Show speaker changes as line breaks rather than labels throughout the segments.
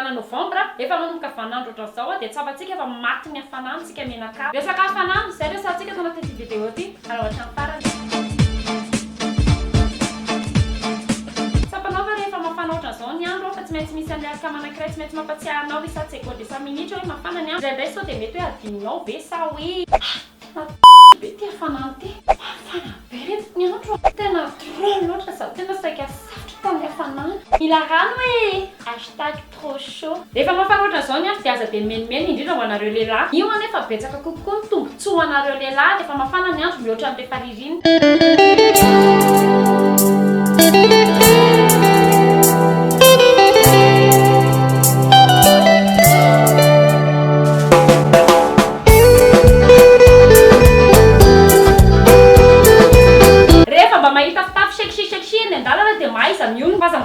volana novambra efa manomboka hafanandro ohatran'izao dia tsapantsika efa maty ny hafanantsika menaka resaka hafanandro zay resantsika tao anatin'ity vidéo ty ary ohatrany farany sapanao rehefa mafana ohatran'izao ny andro fa tsy maintsy misy amiaraka manankiray tsy maintsy mampatsiahy anao isatseko de sa minitra hoe mafana ny andro indraindray sao dia mety hoe adinonao ve sa hoe be ty hafanandro ty mafana be reto ny andro tena drôle loatra sady tena saika sarotra tamin'ny hafanandro mila rano hoe hashtag trop chaud rehefa mafana ohatran'izao ny andro dia aza dia menimeny indrindra ho anareo lehilahy io anefa betsaka kokoa ny tombotsoa ho anareo lehilahy rehefa mafana ny andro mihoatra amin'ny rehefa ririny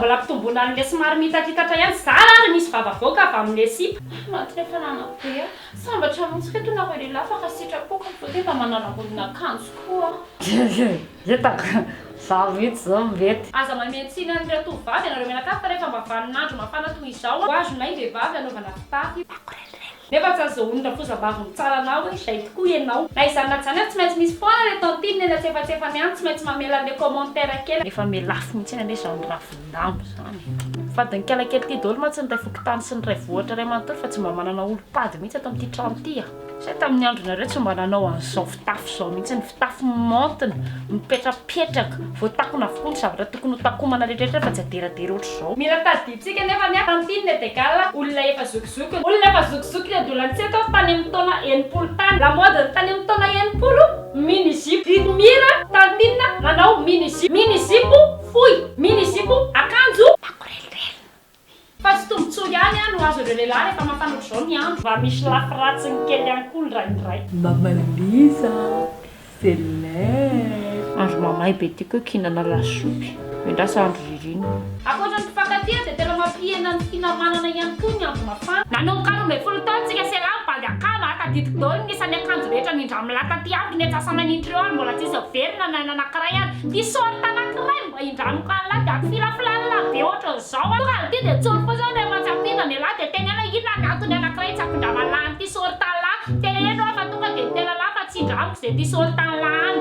mbola mpitombona an'le somary mitatitatra ihany zara ary misy vavavoaka avy amin'le sipa mantiny fanana be sambatra montsika tona hoe lehilahy fa kasitrapoka fode mba manarangolina akanjo koa
etaka za mihitsy zao mety
aza mametsina ny tovavy anareo menaka fa rehefa mba vaninandro mafana toy izao hoazonay vehivavy anaovana fitafy nefa tsy azo onona fozabaviny tsara anao hoe izay tokoa ianao na izany na zany tsy maintsy misy foana le tantiny eny atsefatsefany any tsy maintsy mamela le commentaire kely efa melafo mihitsy eny ane zany ravindambo zany fady ny kelakely ty daholo mantsy ny ray fokotany sy ny ray vohatra ray manontolo fa tsy mba manana olo-pady mihitsy ato amin'ity trano ty a zay tamin'ny andronareo tsy mba nanao an'izao fitafy zao mihitsy ny fitafy montina mipetrapetraka voatakona avokoa ny zavatra tokony ho takomana rehetrarehetra fa tsy aderadera ohatr' izao mila tadiditsika nefa ny tantiny le degala olona efa zokizoky olona efa zokizoky le dolantsika tany amin'ny taona enimpolo tany lamode tany amin'ny taona enimpolo mini zipo ritmira tantina nanao mini zipo foy mini zipo akanjo fa tsy tombotsoa ihany no azo ireo lehilahy rehefa mafana ohatr'izao ny andro mba misy lafiratsiny kely ihany koa ny rairay
mamalisa selay andro mamay be tiako hoe kihinana lasopy mendrasa andro ririny
akoatra ny mpifankatia dia tena mampihena ny finamanana ihany koa ny andro mafana nanao karombe folo taontsika sela mpandy akama akadidiko daholo nisany akanjo rehetra nindra milata ty avy ny atsasa manindry eo ary mbola tsisy verina na nanankiray any ty sorta anankiray mba indramiko an'la dia afilafilalina be ohatran'izao tonga ty dia tsoro fo zao rehefa tsy ampina ny lahy dia tenena ina ny antony anankiray tsy ampindramalany ty sortan'la teneno fa tonga dia tena lafa tsy indramiko zay ty sortan'la any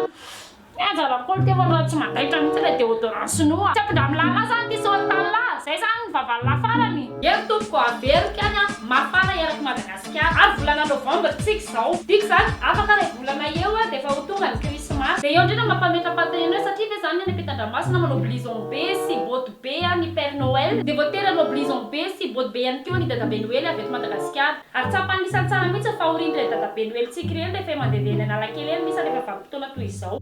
ajarakolo ty vanao tsy mandaitra mihitsy le deodorant sinoa tsy ampindramilala zany ty sortan'la zay zany ny vavalina farany ery tompoko averiko any a mafana eraky Madagasikara ary volana novambra tsika izao tiako zany afaka ray volana eo a dia efa ho tonga ny krismasy dia eo indrindra mampametrapatrena eo satria ve zany ny ampitan-dramasina manao blison be sy boty be ny père noël dia voatery anao blison be sy boty be ihany keo ny dadabe noely avy eto Madagasikara ary tsapan'isany tsara mihitsy fa horindry le dadabe noely tsika ireny rehefa mandehandeha eny analakely eny misy rehefa vanim-potoana toy izao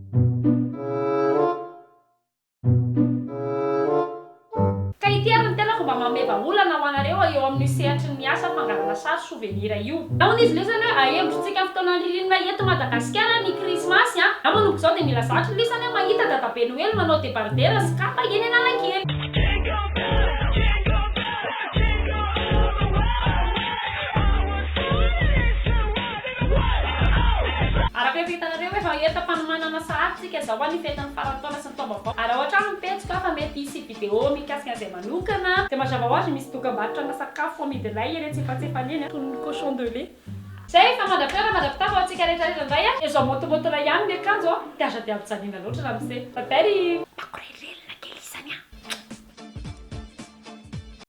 itiarany tena fomba mameva olana ho anareo eo amin'ny sehatry ny asa fangalana sary souvenir io nahoana izy lesany hoe ahembontsika fotoana ririnina eto Madagasikara ny krismasy a na manomboka izao dia mila zatra lisany hoe mahita dadabe noely manao debardera sy kapa eny analakely hitanareo efa eta-panomanana sahatsika zao ny fetan'ny farantaona sy ny taom-baovao ary ohatra ny mipetsika fa mety hisy vidéo mikasika an'izay manokana dia mazava ho azy misy dokam-barotra na sakafo amidilay eny tsefatsefany eny toy ny cochon de lait zay fa mandrapera mandrapitafo antsika rehetrarehetra indray a izao motomotora ihany ny akanjo dia aza dia ampijaliana loatra raha mise babary